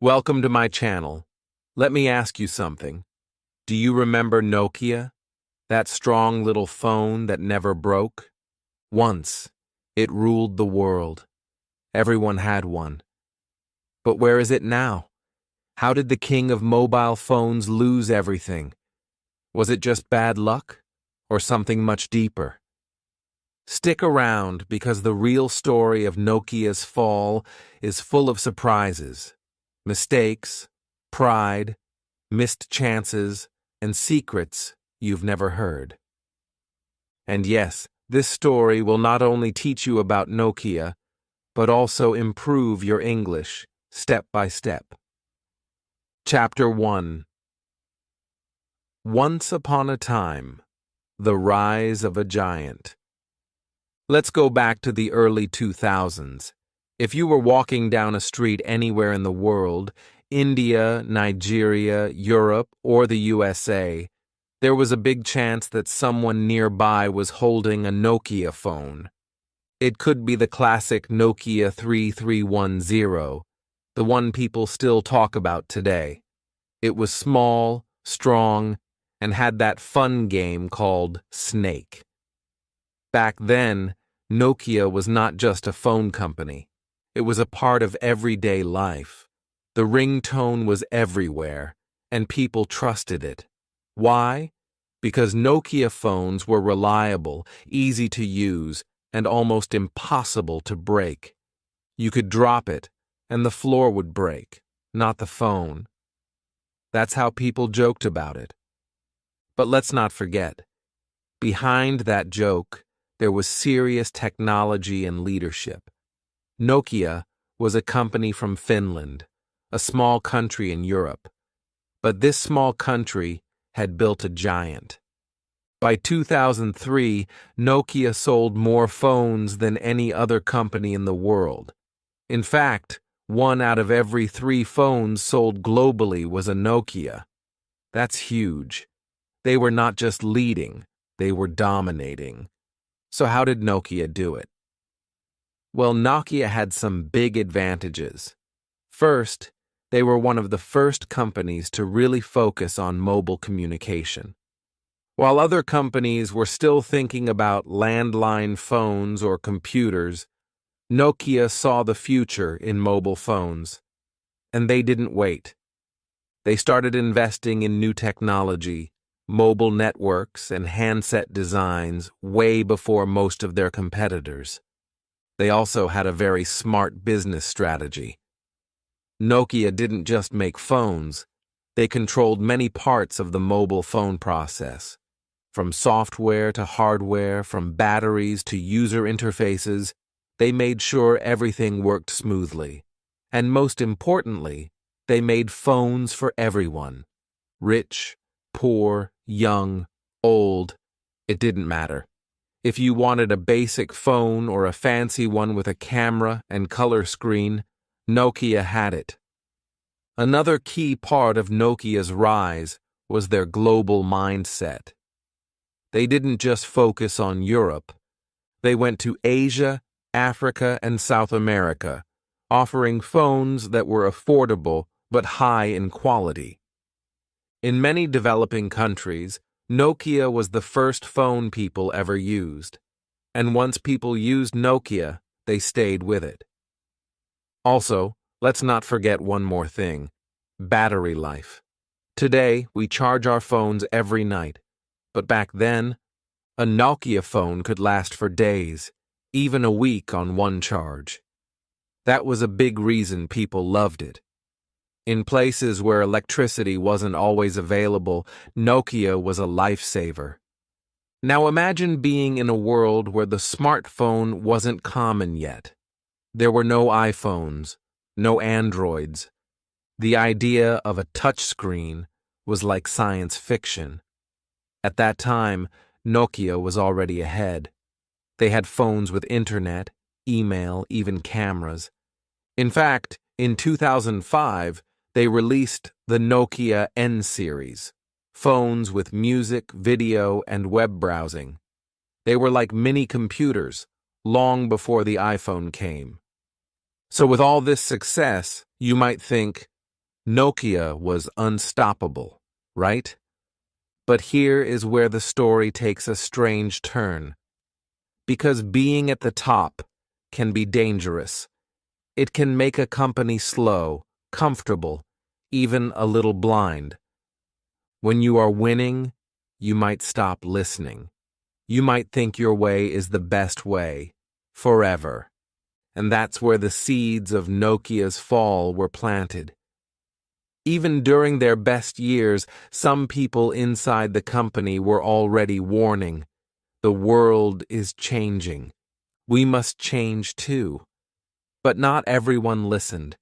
Welcome to my channel. Let me ask you something. Do you remember Nokia? That strong little phone that never broke? Once, it ruled the world. Everyone had one. But where is it now? How did the king of mobile phones lose everything? Was it just bad luck? Or something much deeper? Stick around because the real story of Nokia's fall is full of surprises, mistakes, pride, missed chances, and secrets you've never heard. And yes, this story will not only teach you about Nokia, but also improve your English step by step. Chapter 1. Once upon a time, the rise of a giant. Let's go back to the early 2000s. If you were walking down a street anywhere in the world, India, Nigeria, Europe, or the USA, there was a big chance that someone nearby was holding a Nokia phone. It could be the classic Nokia 3310, the one people still talk about today. It was small, strong, and had that fun game called Snake. Back then, Nokia was not just a phone company. It was a part of everyday life. The ringtone was everywhere, and people trusted it. Why? Because Nokia phones were reliable, easy to use, and almost impossible to break. You could drop it, and the floor would break, not the phone. That's how people joked about it. But let's not forget, behind that joke, there was serious technology and leadership. Nokia was a company from Finland, a small country in Europe. But this small country had built a giant. By 2003, Nokia sold more phones than any other company in the world. In fact, 1 out of every 3 phones sold globally was a Nokia. That's huge. They were not just leading, they were dominating. So how did Nokia do it? Well, Nokia had some big advantages. First, they were one of the first companies to really focus on mobile communication. While other companies were still thinking about landline phones or computers, Nokia saw the future in mobile phones. And they didn't wait. They started investing in new technology, mobile networks, and handset designs way before most of their competitors. They also had a very smart business strategy. Nokia didn't just make phones, they controlled many parts of the mobile phone process. From software to hardware, from batteries to user interfaces, they made sure everything worked smoothly. And most importantly, they made phones for everyone. Rich, poor, young, old, it didn't matter. If you wanted a basic phone or a fancy one with a camera and color screen, Nokia had it. Another key part of Nokia's rise was their global mindset. They didn't just focus on Europe. They went to Asia, Africa, and South America, offering phones that were affordable but high in quality. In many developing countries, Nokia was the first phone people ever used. And once people used Nokia, they stayed with it. Also, let's not forget one more thing: battery life. Today, we charge our phones every night. But back then, a Nokia phone could last for days, even a week on one charge. That was a big reason people loved it. In places where electricity wasn't always available, Nokia was a lifesaver. Now imagine being in a world where the smartphone wasn't common yet. There were no iPhones, no Androids. The idea of a touchscreen was like science fiction. At that time, Nokia was already ahead. They had phones with internet, email, even cameras. In fact, in 2005, they released the Nokia N series, phones with music, video, and web browsing. They were like mini computers, long before the iPhone came. So with all this success, you might think, Nokia was unstoppable, right? But here is where the story takes a strange turn. Because being at the top can be dangerous. It can make a company slow, comfortable, even a little blind. When you are winning, you might stop listening. You might think your way is the best way, forever. And that's where the seeds of Nokia's fall were planted. Even during their best years, some people inside the company were already warning, the world is changing. We must change too. But not everyone listened.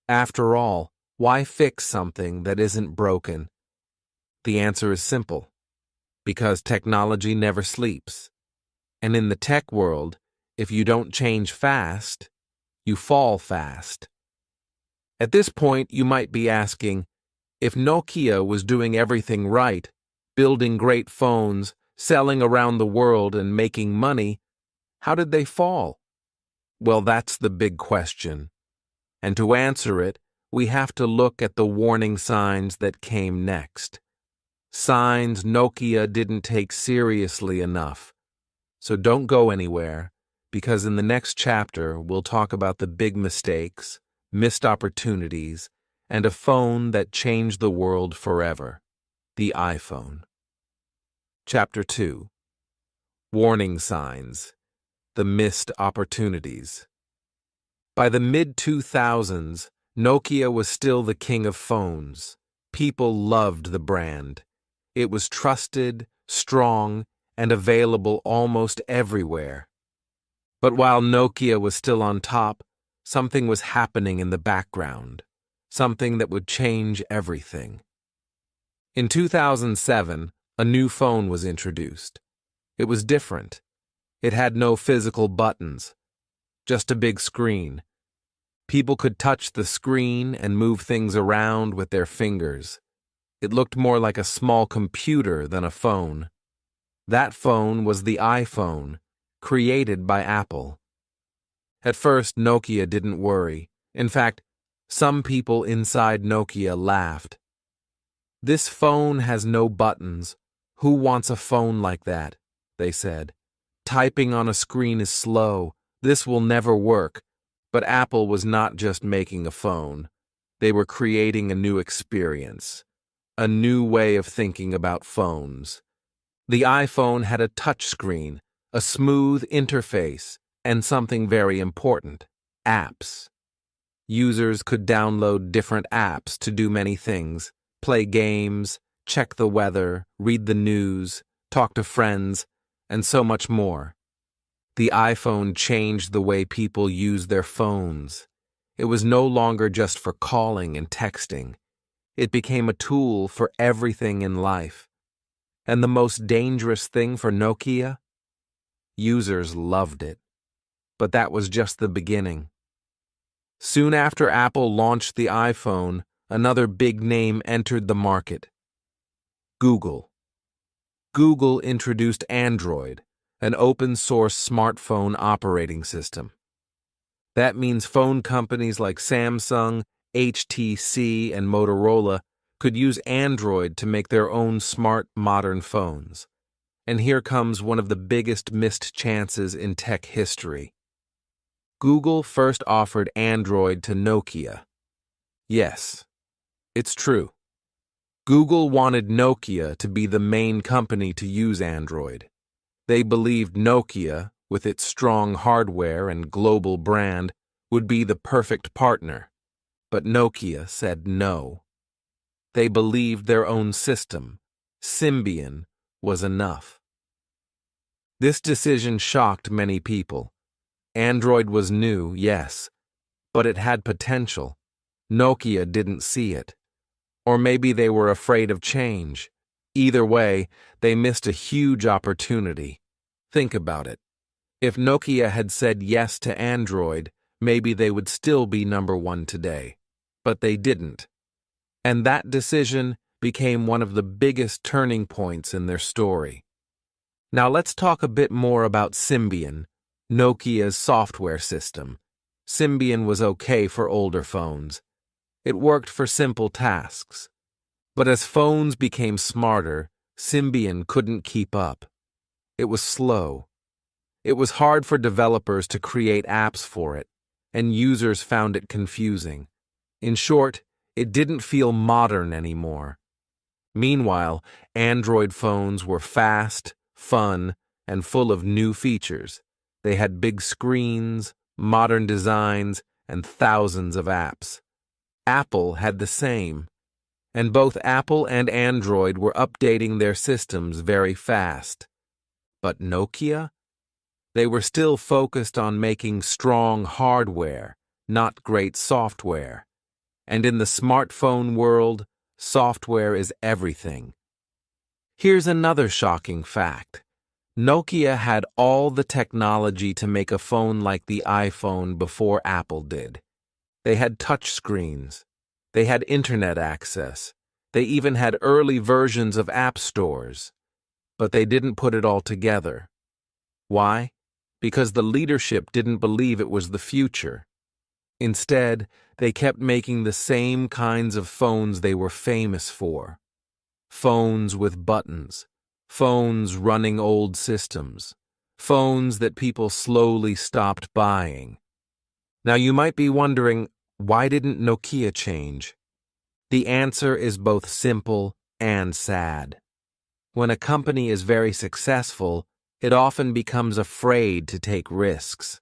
After all, why fix something that isn't broken? The answer is simple. Because technology never sleeps. And in the tech world, if you don't change fast, you fall fast. At this point, you might be asking, if Nokia was doing everything right, building great phones, selling around the world and making money, how did they fall? Well, that's the big question. And to answer it, we have to look at the warning signs that came next. Signs Nokia didn't take seriously enough. So don't go anywhere, because in the next chapter we'll talk about the big mistakes, missed opportunities, and a phone that changed the world forever, the iPhone. Chapter 2. Warning Signs, the Missed Opportunities. By the mid-2000s, Nokia was still the king of phones. People loved the brand. It was trusted, strong, and available almost everywhere. But while Nokia was still on top, something was happening in the background, something that would change everything. In 2007, a new phone was introduced. It was different. It had no physical buttons, just a big screen. People could touch the screen and move things around with their fingers. It looked more like a small computer than a phone. That phone was the iPhone, created by Apple. At first, Nokia didn't worry. In fact, some people inside Nokia laughed. "This phone has no buttons. Who wants a phone like that?" they said. "Typing on a screen is slow. This will never work." But Apple was not just making a phone. They were creating a new experience, a new way of thinking about phones. The iPhone had a touchscreen, a smooth interface, and something very important, apps. Users could download different apps to do many things, play games, check the weather, read the news, talk to friends, and so much more. The iPhone changed the way people use their phones. It was no longer just for calling and texting. It became a tool for everything in life. And the most dangerous thing for Nokia? Users loved it. But that was just the beginning. Soon after Apple launched the iPhone, another big name entered the market. Google. Google introduced Android, an open-source smartphone operating system. That means phone companies like Samsung, HTC, and Motorola could use Android to make their own smart, modern phones. And here comes one of the biggest missed chances in tech history. Google first offered Android to Nokia. Yes, it's true. Google wanted Nokia to be the main company to use Android. They believed Nokia, with its strong hardware and global brand, would be the perfect partner. But Nokia said no. They believed their own system, Symbian, was enough. This decision shocked many people. Android was new, yes, but it had potential. Nokia didn't see it. Or maybe they were afraid of change. Either way, they missed a huge opportunity. Think about it. If Nokia had said yes to Android, maybe they would still be #1 today. But they didn't. And that decision became one of the biggest turning points in their story. Now let's talk a bit more about Symbian, Nokia's software system. Symbian was okay for older phones. It worked for simple tasks. But as phones became smarter, Symbian couldn't keep up. It was slow. It was hard for developers to create apps for it, and users found it confusing. In short, it didn't feel modern anymore. Meanwhile, Android phones were fast, fun, and full of new features. They had big screens, modern designs, and thousands of apps. Apple had the same, and both Apple and Android were updating their systems very fast. But Nokia? They were still focused on making strong hardware, not great software. And in the smartphone world, software is everything. Here's another shocking fact. Nokia had all the technology to make a phone like the iPhone before Apple did. They had touch screens. They had internet access. They even had early versions of app stores. But they didn't put it all together. Why? Because the leadership didn't believe it was the future. Instead, they kept making the same kinds of phones they were famous for. Phones with buttons. Phones running old systems. Phones that people slowly stopped buying. Now you might be wondering, why didn't Nokia change? The answer is both simple and sad. When a company is very successful, it often becomes afraid to take risks.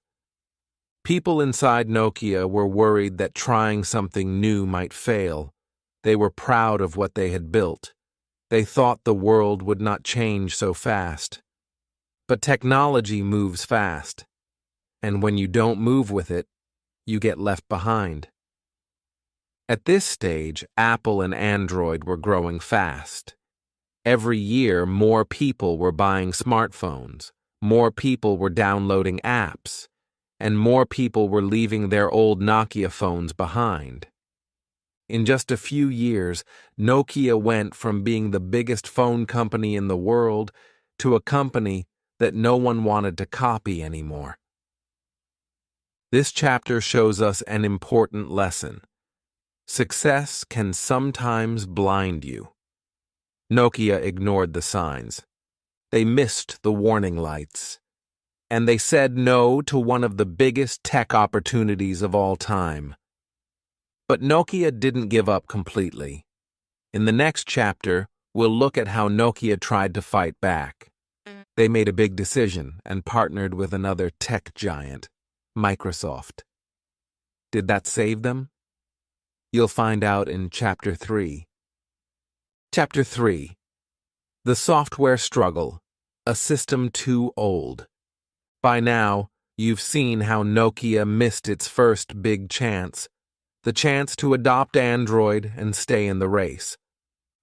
People inside Nokia were worried that trying something new might fail. They were proud of what they had built. They thought the world would not change so fast. But technology moves fast, and when you don't move with it, you get left behind. At this stage, Apple and Android were growing fast. Every year, more people were buying smartphones, more people were downloading apps, and more people were leaving their old Nokia phones behind. In just a few years, Nokia went from being the biggest phone company in the world to a company that no one wanted to copy anymore. This chapter shows us an important lesson. Success can sometimes blind you. Nokia ignored the signs. They missed the warning lights. And they said no to one of the biggest tech opportunities of all time. But Nokia didn't give up completely. In the next chapter, we'll look at how Nokia tried to fight back. They made a big decision and partnered with another tech giant, Microsoft. Did that save them? You'll find out in Chapter 3. Chapter 3. The Software Struggle, a System Too Old. By now, you've seen how Nokia missed its first big chance, the chance to adopt Android and stay in the race.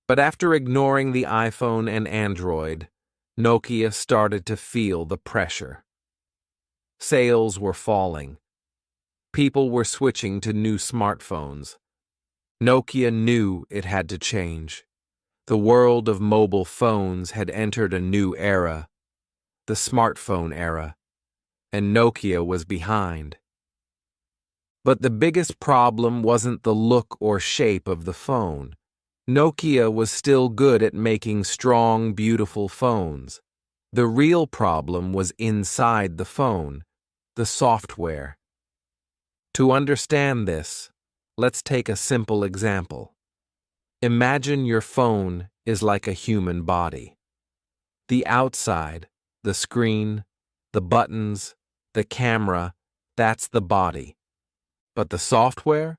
But after ignoring the iPhone and Android, Nokia started to feel the pressure. Sales were falling. People were switching to new smartphones. Nokia knew it had to change. The world of mobile phones had entered a new era, the smartphone era, and Nokia was behind. But the biggest problem wasn't the look or shape of the phone. Nokia was still good at making strong, beautiful phones. The real problem was inside the phone, the software. To understand this, let's take a simple example. Imagine your phone is like a human body. The outside, the screen, the buttons, the camera, that's the body. But the software?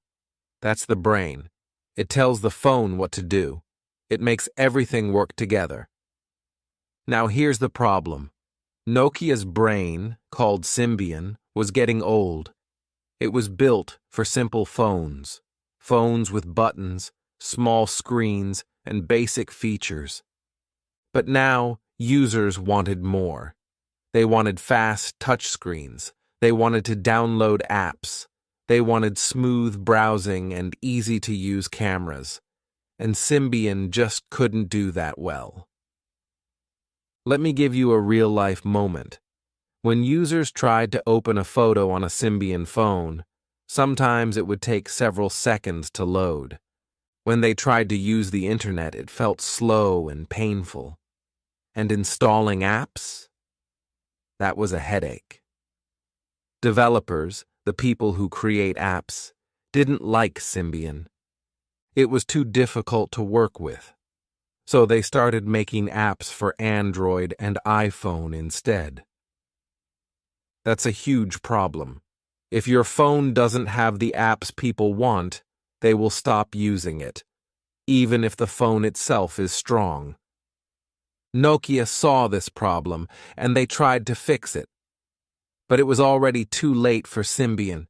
That's the brain. It tells the phone what to do. It makes everything work together. Now here's the problem. Nokia's brain, called Symbian, was getting old. It was built for simple phones. Phones with buttons, small screens, and basic features. But now, users wanted more. They wanted fast touchscreens. They wanted to download apps. They wanted smooth browsing and easy-to-use cameras. And Symbian just couldn't do that well. Let me give you a real-life moment. When users tried to open a photo on a Symbian phone, Sometimes it would take several seconds to load. When they tried to use the internet, it felt slow and painful. And installing apps? That was a headache. Developers, the people who create apps, didn't like Symbian. It was too difficult to work with. So they started making apps for Android and iPhone instead. That's a huge problem. If your phone doesn't have the apps people want, they will stop using it, even if the phone itself is strong. Nokia saw this problem, and they tried to fix it. But it was already too late for Symbian.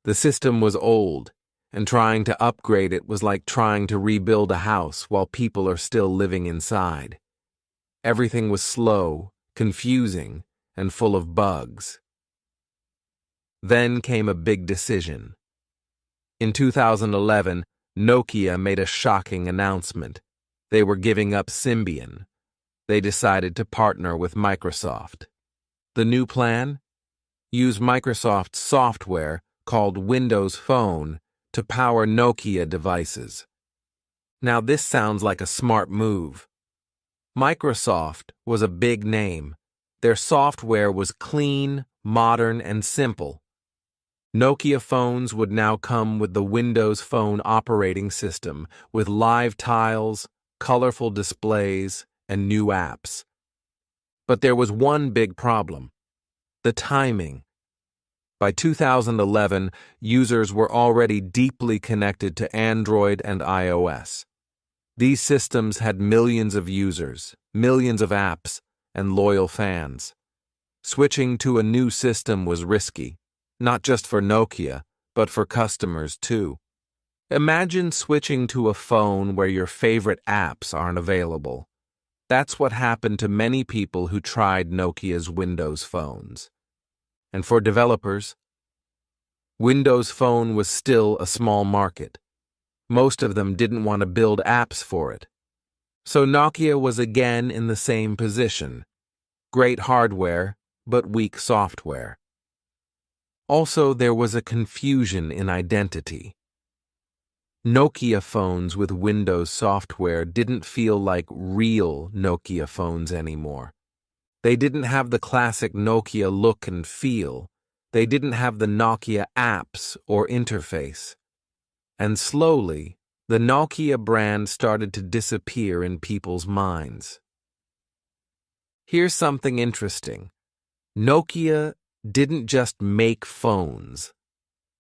The system was old, and trying to upgrade it was like trying to rebuild a house while people are still living inside. Everything was slow, confusing, and full of bugs. Then came a big decision. In 2011, Nokia made a shocking announcement. They were giving up Symbian. They decided to partner with Microsoft. The new plan? Use Microsoft's software called Windows Phone to power Nokia devices. Now this sounds like a smart move. Microsoft was a big name. Their software was clean, modern, and simple. Nokia phones would now come with the Windows Phone operating system with live tiles, colorful displays, and new apps. But there was one big problem: the timing. By 2011, users were already deeply connected to Android and iOS. These systems had millions of users, millions of apps, and loyal fans. Switching to a new system was risky, not just for Nokia, but for customers too. Imagine switching to a phone where your favorite apps aren't available. That's what happened to many people who tried Nokia's Windows phones. And for developers, Windows Phone was still a small market. Most of them didn't want to build apps for it. So Nokia was again in the same position. Great hardware, but weak software. Also, there was a confusion in identity. Nokia phones with Windows software didn't feel like real Nokia phones anymore. They didn't have the classic Nokia look and feel. They didn't have the Nokia apps or interface. And slowly, the Nokia brand started to disappear in people's minds. Here's something interesting. Nokia didn't just make phones.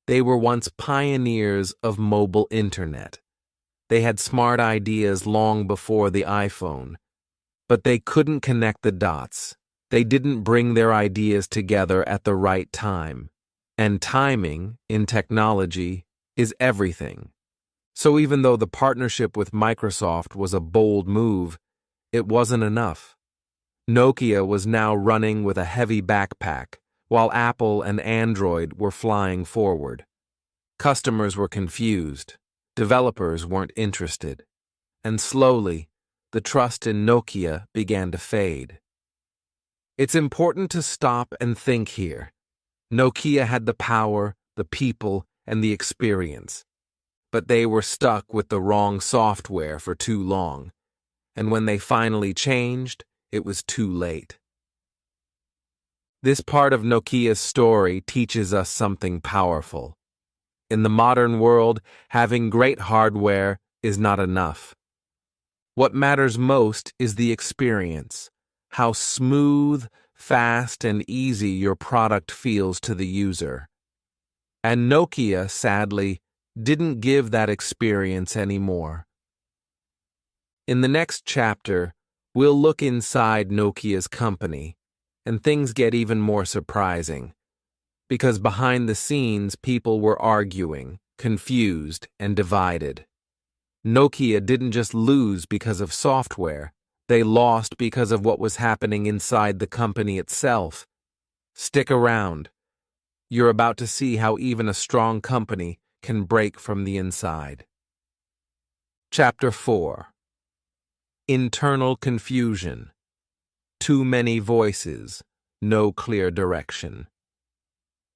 They were once pioneers of mobile internet. They had smart ideas long before the iPhone, but they couldn't connect the dots. They didn't bring their ideas together at the right time. And timing, in technology, is everything. So even though the partnership with Microsoft was a bold move, it wasn't enough. Nokia was now running with a heavy backpack, while Apple and Android were flying forward. Customers were confused. Developers weren't interested. And slowly, the trust in Nokia began to fade. It's important to stop and think here. Nokia had the power, the people, and the experience. But they were stuck with the wrong software for too long. And when they finally changed, it was too late. This part of Nokia's story teaches us something powerful. In the modern world, having great hardware is not enough. What matters most is the experience, how smooth, fast, and easy your product feels to the user. And Nokia, sadly, didn't give that experience anymore. In the next chapter, we'll look inside Nokia's company, and things get even more surprising. Because behind the scenes, people were arguing, confused, and divided. Nokia didn't just lose because of software. They lost because of what was happening inside the company itself. Stick around. You're about to see how even a strong company can break from the inside. Chapter 4. Internal confusion. Too many voices, no clear direction.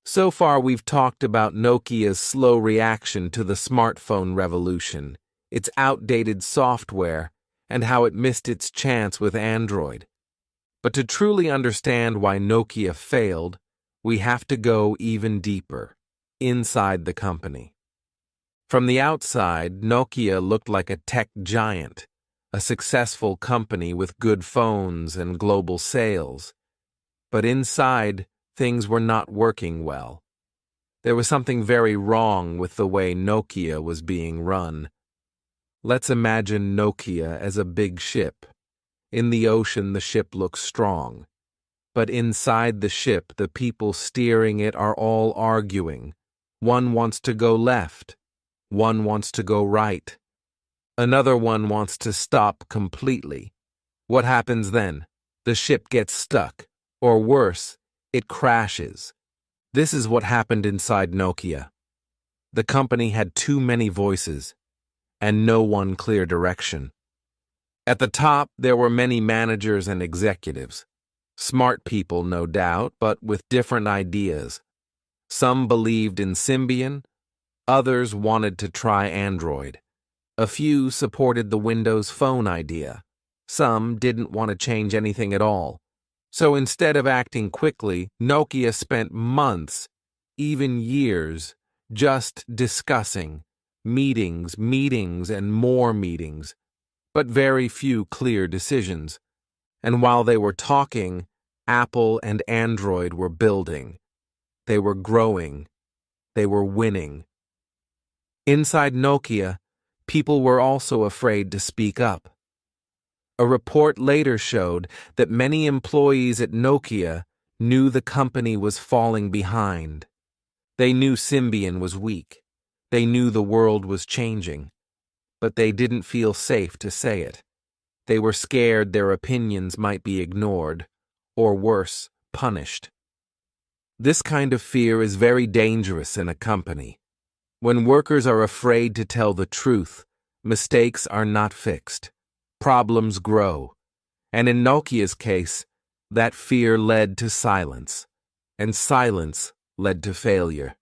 So far, we've talked about Nokia's slow reaction to the smartphone revolution, its outdated software, and how it missed its chance with Android. But to truly understand why Nokia failed, we have to go even deeper, inside the company. From the outside, Nokia looked like a tech giant, a successful company with good phones and global sales. But inside, things were not working well. There was something very wrong with the way Nokia was being run. Let's imagine Nokia as a big ship. In the ocean, the ship looks strong. But inside the ship, the people steering it are all arguing. One wants to go left. One wants to go right. Another one wants to stop completely. What happens then? The ship gets stuck. Or worse, it crashes. This is what happened inside Nokia. The company had too many voices, and no one clear direction. At the top, there were many managers and executives. Smart people, no doubt, but with different ideas. Some believed in Symbian, others wanted to try Android. A few supported the Windows Phone idea. Some didn't want to change anything at all. So instead of acting quickly, Nokia spent months, even years, just discussing, meetings, and more meetings, but very few clear decisions. And while they were talking, Apple and Android were building. They were growing. They were winning. Inside Nokia, people were also afraid to speak up. A report later showed that many employees at Nokia knew the company was falling behind. They knew Symbian was weak. They knew the world was changing. But they didn't feel safe to say it. They were scared their opinions might be ignored, or worse, punished. This kind of fear is very dangerous in a company. When workers are afraid to tell the truth, mistakes are not fixed. Problems grow. And in Nokia's case, that fear led to silence, and silence led to failure.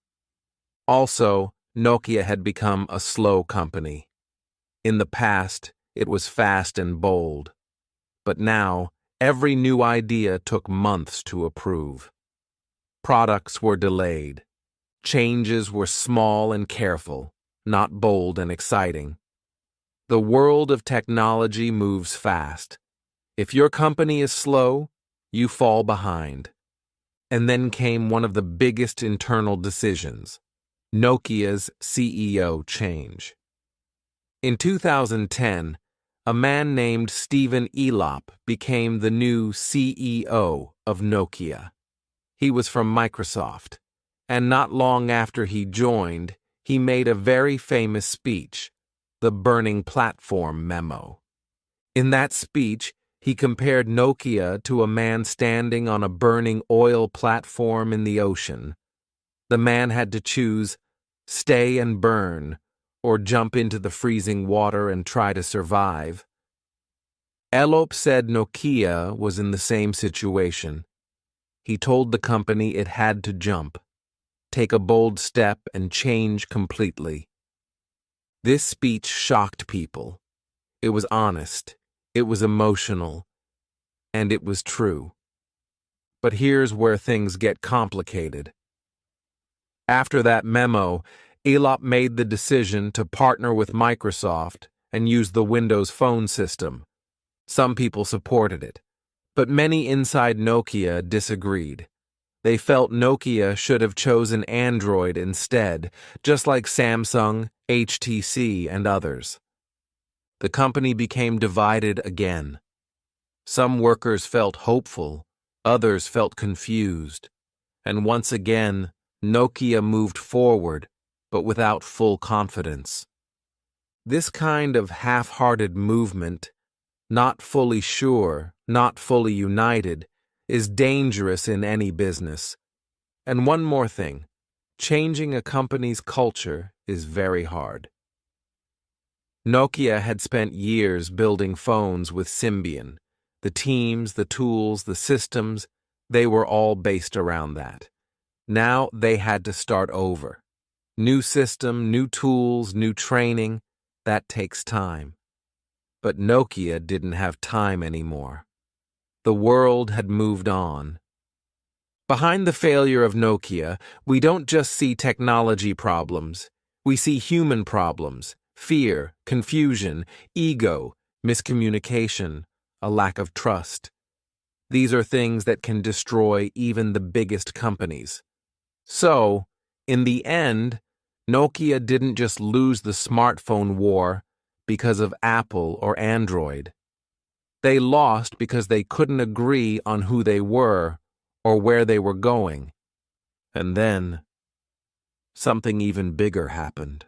Also, Nokia had become a slow company. In the past, it was fast and bold. But now, every new idea took months to approve. Products were delayed. Changes were small and careful, not bold and exciting. The world of technology moves fast. If your company is slow, you fall behind. And then came one of the biggest internal decisions: Nokia's CEO change. In 2010, a man named Stephen Elop became the new CEO of Nokia. He was from Microsoft, and not long after he joined, he made a very famous speech, the Burning Platform Memo. In that speech, he compared Nokia to a man standing on a burning oil platform in the ocean. The man had to choose stay and burn, or jump into the freezing water and try to survive. Elop said Nokia was in the same situation. He told the company it had to jump, take a bold step, and change completely. This speech shocked people. It was honest, it was emotional, and it was true. But here's where things get complicated. After that memo, Elop made the decision to partner with Microsoft and use the Windows Phone system. Some people supported it, but many inside Nokia disagreed. They felt Nokia should have chosen Android instead, just like Samsung, HTC, and others. The company became divided again. Some workers felt hopeful, others felt confused, and once again, Nokia moved forward, but without full confidence. This kind of half-hearted movement, not fully sure, not fully united, is dangerous in any business. And one more thing, changing a company's culture is very hard. Nokia had spent years building phones with Symbian. The teams, the tools, the systems, they were all based around that. Now they had to start over. New system, new tools, new training. That takes time. But Nokia didn't have time anymore. The world had moved on. Behind the failure of Nokia, we don't just see technology problems. We see human problems, fear, confusion, ego, miscommunication, a lack of trust. These are things that can destroy even the biggest companies. So, in the end, Nokia didn't just lose the smartphone war because of Apple or Android. They lost because they couldn't agree on who they were or where they were going. And then, something even bigger happened.